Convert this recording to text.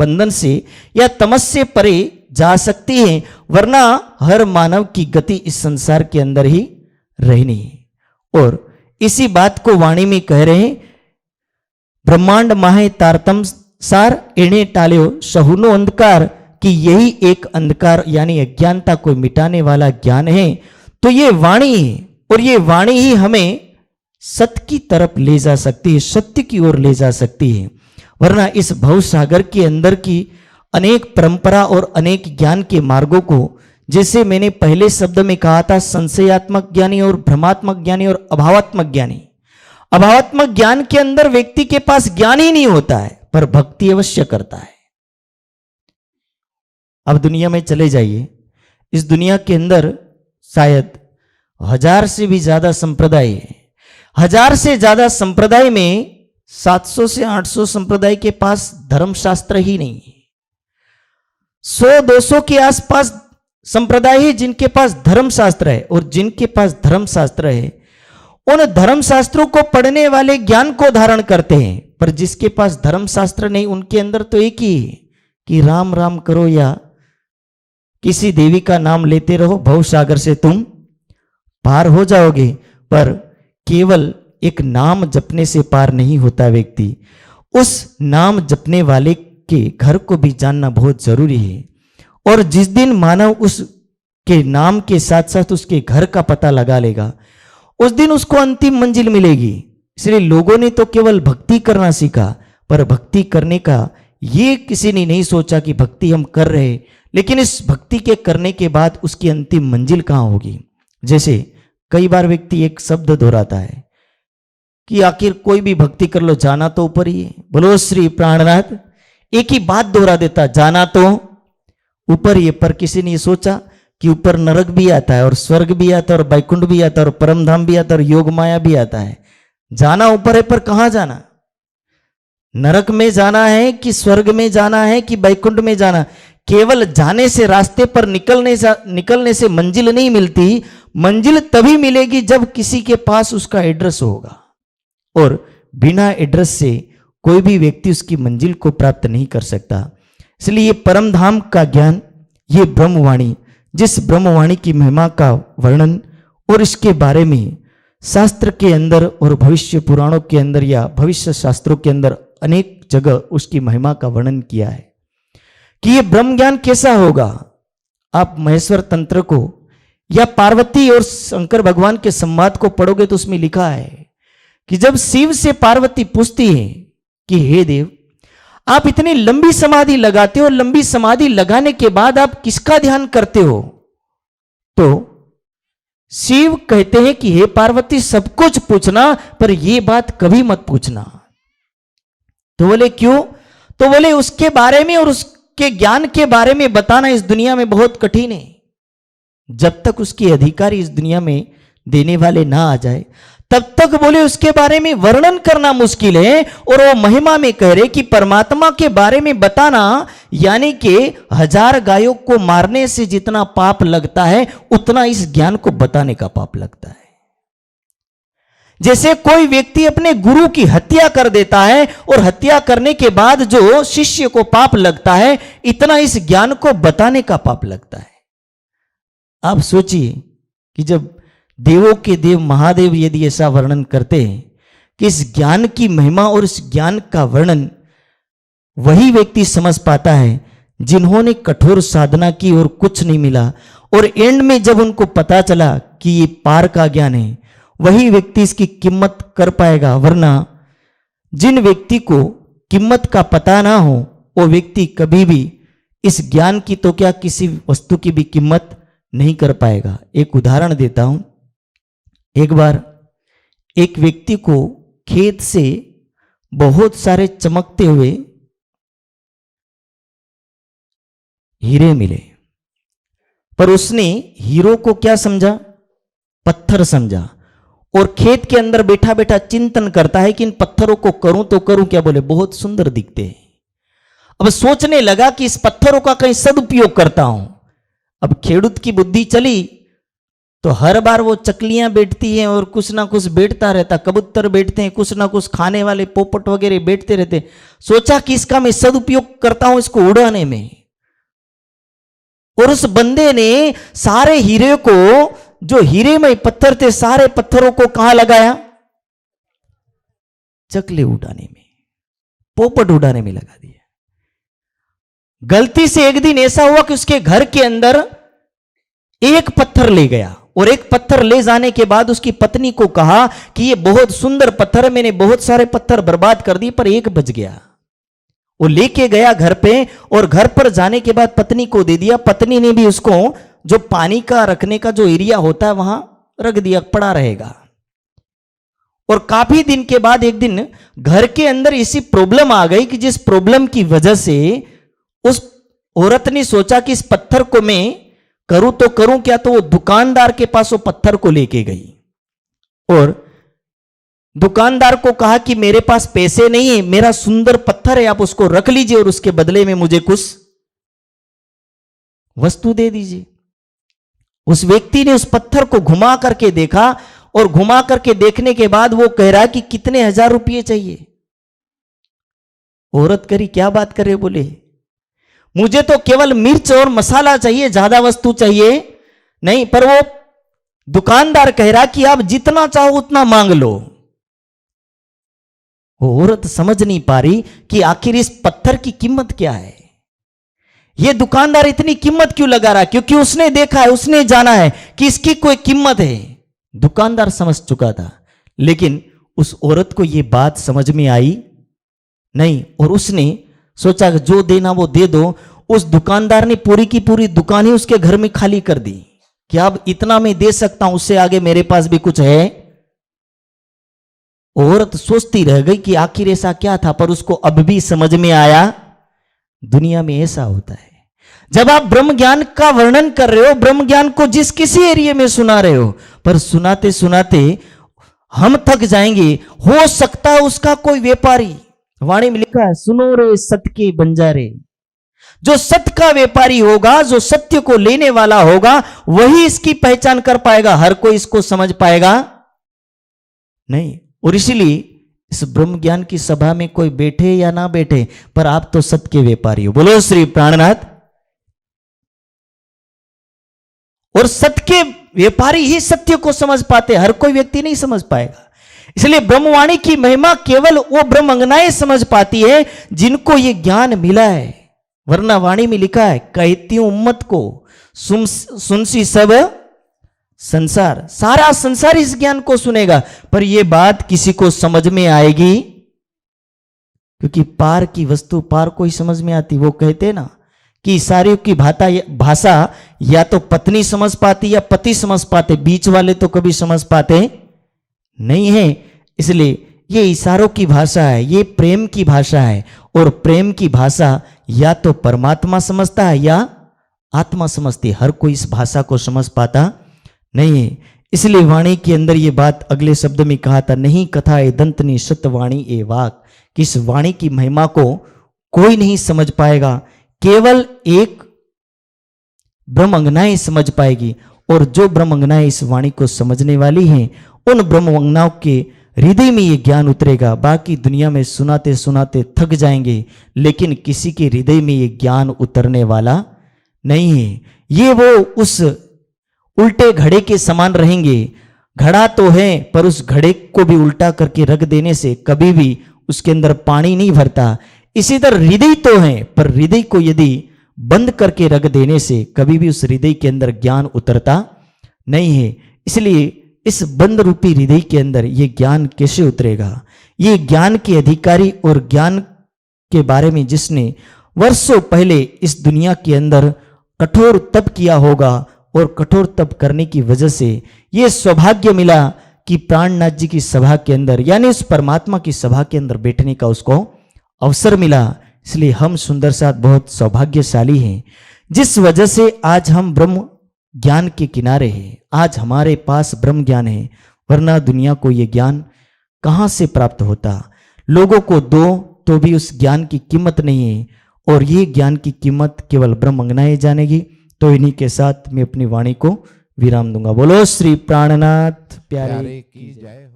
बंधन से या तमस से परे जा सकती हैं, वरना हर मानव की गति इस संसार के अंदर ही रहनी है। और इसी बात को वाणी में कह रहे हैं, ब्रह्मांड माहे तारतम सार एणे टाल्यो सहुनो अंधकार, कि यही एक अंधकार यानी अज्ञानता को मिटाने वाला ज्ञान है। तो ये वाणी है और ये वाणी ही हमें सत्य की तरफ ले जा सकती है, सत्य की ओर ले जा सकती है। वरना इस भव सागर के अंदर की अनेक परंपरा और अनेक ज्ञान के मार्गों को, जैसे मैंने पहले शब्द में कहा था, संशयात्मक ज्ञानी और भ्रमात्मक ज्ञानी और अभावात्मक ज्ञानी। अभावात्मक ज्ञान के अंदर व्यक्ति के पास ज्ञान ही नहीं होता है, पर भक्ति अवश्य करता है। अब दुनिया में चले जाइए, इस दुनिया के अंदर शायद 1000 से भी ज्यादा संप्रदाय है। 1000 से ज्यादा संप्रदाय में 700 से 800 संप्रदाय के पास धर्मशास्त्र ही नहीं है। 100-200 के आसपास संप्रदाय है जिनके पास धर्मशास्त्र है, और जिनके पास धर्मशास्त्र है उन धर्मशास्त्रों को पढ़ने वाले ज्ञान को धारण करते हैं। पर जिसके पास धर्मशास्त्र नहीं, उनके अंदर तो एक ही है कि राम राम करो या किसी देवी का नाम लेते रहो, भव सागर से तुम पार हो जाओगे। पर केवल एक नाम जपने से पार नहीं होता व्यक्ति, उस नाम जपने वाले के घर को भी जानना बहुत जरूरी है। और जिस दिन मानव उसके नाम के साथ साथ उसके घर का पता लगा लेगा, उस दिन उसको अंतिम मंजिल मिलेगी। इसलिए लोगों ने तो केवल भक्ति करना सीखा, पर भक्ति करने का ये किसी ने नहीं सोचा कि भक्ति हम कर रहे, लेकिन इस भक्ति के करने के बाद उसकी अंतिम मंजिल कहाँ होगी। जैसे कई बार व्यक्ति एक शब्द दोहराता है कि आखिर कोई भी भक्ति कर लो, जाना तो ऊपर ही है। बोलो श्री प्राणनाथ, एक ही बात दोहरा देता, जाना तो ऊपर ही है। पर किसी ने ये सोचा कि ऊपर नरक भी आता है और स्वर्ग भी आता है और बैकुंठ भी आता है और परमधाम भी आता है और योग माया भी आता है। जाना ऊपर है, पर कहां जाना? नरक में जाना है कि स्वर्ग में जाना है कि बैकुंठ में जाना? केवल जाने से, रास्ते पर निकलने से मंजिल नहीं मिलती। मंजिल तभी मिलेगी जब किसी के पास उसका एड्रेस होगा, और बिना एड्रेस से कोई भी व्यक्ति उसकी मंजिल को प्राप्त नहीं कर सकता। इसलिए ये परम धाम का ज्ञान, ये ब्रह्मवाणी, जिस ब्रह्मवाणी की महिमा का वर्णन और इसके बारे में शास्त्र के अंदर और भविष्य पुराणों के अंदर या भविष्य शास्त्रों के अंदर अनेक जगह उसकी महिमा का वर्णन किया है कि ये ब्रह्म ज्ञान कैसा होगा। आप महेश्वर तंत्र को या पार्वती और शंकर भगवान के संवाद को पढ़ोगे तो उसमें लिखा है कि जब शिव से पार्वती पूछती है कि हे देव, आप इतनी लंबी समाधि लगाते हो, लंबी समाधि लगाने के बाद आप किसका ध्यान करते हो? तो शिव कहते हैं कि हे पार्वती, सब कुछ पूछना, पर यह बात कभी मत पूछना। तो बोले क्यों? तो बोले उसके बारे में और उसके ज्ञान के बारे में बताना इस दुनिया में बहुत कठिन है। जब तक उसके अधिकारी इस दुनिया में देने वाले ना आ जाए, तब तक बोले उसके बारे में वर्णन करना मुश्किल है। और वो महिमा में कह रहे कि परमात्मा के बारे में बताना, यानी कि 1000 गायों को मारने से जितना पाप लगता है, उतना इस ज्ञान को बताने का पाप लगता है। जैसे कोई व्यक्ति अपने गुरु की हत्या कर देता है और हत्या करने के बाद जो शिष्य को पाप लगता है, इतना इस ज्ञान को बताने का पाप लगता है। आप सोचिए कि जब देवों के देव महादेव यदि ऐसा वर्णन करते हैं कि इस ज्ञान की महिमा और इस ज्ञान का वर्णन वही व्यक्ति समझ पाता है जिन्होंने कठोर साधना की और कुछ नहीं मिला, और एंड में जब उनको पता चला कि ये पार का ज्ञान है, वही व्यक्ति इसकी कीमत कर पाएगा। वरना जिन व्यक्ति को कीमत का पता ना हो, वो व्यक्ति कभी भी इस ज्ञान की तो क्या किसी वस्तु की भी कीमत नहीं कर पाएगा। एक उदाहरण देता हूं। एक बार एक व्यक्ति को खेत से बहुत सारे चमकते हुए हीरे मिले, पर उसने हीरो को क्या समझा? पत्थर समझा, और खेत के अंदर बैठा बैठा चिंतन करता है कि इन पत्थरों को करूं तो करूं क्या? बोले बहुत सुंदर दिखते हैं। अब सोचने लगा कि इस पत्थरों का कहीं सदुपयोग करता हूं। अब खेडूत की बुद्धि चली तो हर बार वो चकलियां बैठती हैं और कुछ ना कुछ बैठता रहता, कबूतर बैठते हैं, कुछ ना कुछ खाने वाले पोपट वगैरह बैठते रहते। सोचा कि इसका मैं सदुपयोग करता हूं इसको उड़ाने में। और उस बंदे ने सारे हीरे को, जो हीरे में पत्थर थे, सारे पत्थरों को कहां लगाया? चकले उड़ाने में, पोपट उड़ाने में लगा दिया। गलती से एक दिन ऐसा हुआ कि उसके घर के अंदर एक पत्थर ले गया, और एक पत्थर ले जाने के बाद उसकी पत्नी को कहा कि ये बहुत सुंदर पत्थर है, मैंने बहुत सारे पत्थर बर्बाद कर दिए पर एक बच गया। वो लेके गया घर पे, और घर पर जाने के बाद पत्नी को दे दिया। पत्नी ने भी उसको जो पानी का रखने का जो एरिया होता है वहां रख दिया, पड़ा रहेगा। और काफी दिन के बाद एक दिन घर के अंदर ऐसी प्रॉब्लम आ गई कि जिस प्रॉब्लम की वजह से उस औरत ने सोचा कि इस पत्थर को मैं करूं तो करूं क्या। तो वो दुकानदार के पास वो पत्थर को लेके गई और दुकानदार को कहा कि मेरे पास पैसे नहीं है, मेरा सुंदर पत्थर है, आप उसको रख लीजिए और उसके बदले में मुझे कुछ वस्तु दे दीजिए। उस व्यक्ति ने उस पत्थर को घुमा करके देखा, और घुमा करके देखने के बाद वो कह रहा कि कितने 1000 रुपये चाहिए। औरत करी क्या बात करे, बोले मुझे तो केवल मिर्च और मसाला चाहिए, ज्यादा वस्तु चाहिए नहीं। पर वो दुकानदार कह रहा कि आप जितना चाहो उतना मांग लो। वो औरत समझ नहीं पा रही कि आखिर इस पत्थर की कीमत क्या है, ये दुकानदार इतनी कीमत क्यों लगा रहा है, क्योंकि उसने देखा है, उसने जाना है कि इसकी कोई कीमत है। दुकानदार समझ चुका था, लेकिन उस औरत को यह बात समझ में आई नहीं, और उसने सोचा कि जो देना वो दे दो। उस दुकानदार ने पूरी की पूरी दुकान ही उसके घर में खाली कर दी कि अब इतना मैं दे सकता हूं, उससे आगे मेरे पास भी कुछ है। औरत सोचती रह गई कि आखिर ऐसा क्या था, पर उसको अब भी समझ में आया दुनिया में ऐसा होता है। जब आप ब्रह्म ज्ञान का वर्णन कर रहे हो, ब्रह्म ज्ञान को जिस किसी एरिया में सुना रहे हो, पर सुनाते सुनाते हम थक जाएंगे। हो सकता है उसका कोई व्यापारी, वाणी में लिखा है सुनो रे सत्य के बंजारे, जो सत्य का व्यापारी होगा, जो सत्य को लेने वाला होगा, वही इसकी पहचान कर पाएगा। हर कोई इसको समझ पाएगा नहीं। और इसीलिए इस ब्रह्म ज्ञान की सभा में कोई बैठे या ना बैठे, पर आप तो सत्य के व्यापारी हो। बोलो श्री प्राणनाथ। और सत्य के व्यापारी ही सत्य को समझ पाते, हर कोई व्यक्ति नहीं समझ पाएगा। इसलिए ब्रह्मवाणी की महिमा केवल वो ब्रह्मंगनाएं समझ पाती है जिनको ये ज्ञान मिला है। वरना वाणी में लिखा है कहती हूं उम्मत को सुनसी सब संसार, सारा संसार इस ज्ञान को सुनेगा, पर यह बात किसी को समझ में आएगी? क्योंकि पार की वस्तु पार को ही समझ में आती। वो कहते ना कि सारियों की भाषा या तो पत्नी समझ पाती या पति समझ पाते, बीच वाले तो कभी समझ पाते नहीं है। इसलिए ये इशारों की भाषा है, ये प्रेम की भाषा है, और प्रेम की भाषा या तो परमात्मा समझता है या आत्मा समझती है। हर कोई इस भाषा को समझ पाता नहीं है। इसलिए वाणी के अंदर ये बात अगले शब्द में कहा था, नहीं कथा ए दंतनी सत्यवाणी ए वाक, कि इस वाणी की महिमा को कोई नहीं समझ पाएगा, केवल एक ब्रह्मंगनाएं समझ पाएगी। और जो ब्रह्मंगनाएं इस वाणी को समझने वाली हैं, उन ब्रह्मंगनाओं के हृदय में ये ज्ञान उतरेगा। बाकी दुनिया में सुनाते सुनाते थक जाएंगे, लेकिन किसी के हृदय में ये ज्ञान उतरने वाला नहीं है। ये वो उस उल्टे घड़े के समान रहेंगे। घड़ा तो है, पर उस घड़े को भी उल्टा करके रख देने से कभी भी उसके अंदर पानी नहीं भरता। इसी तरह हृदय तो है, पर हृदय को यदि बंद करके रख देने से कभी भी उस हृदय के अंदर ज्ञान उतरता नहीं है। इसलिए इस बंद रूपी हृदय के अंदर ये ज्ञान कैसे उतरेगा? ये ज्ञान के अधिकारी और ज्ञान के बारे में जिसने वर्षों पहले इस दुनिया के अंदर कठोर तप किया होगा, और कठोर तप करने की वजह से ये सौभाग्य मिला कि प्राणनाथ जी की सभा के अंदर, यानी उस परमात्मा की सभा के अंदर बैठने का उसको अवसर मिला। इसलिए हम सुंदर साथ बहुत सौभाग्यशाली हैं, जिस वजह से आज हम ब्रह्म ज्ञान के किनारे हैं। आज हमारे पास ब्रह्म ज्ञान है, वरना दुनिया को यह ज्ञान कहां से प्राप्त होता? लोगों को दो तो भी उस ज्ञान की कीमत नहीं है, और ये ज्ञान की कीमत केवल ब्रह्मंगनाएं जानेगी। तो इन्हीं के साथ मैं अपनी वाणी को विराम दूंगा। बोलो श्री प्राणनाथ प्यारे प्यारे की जय।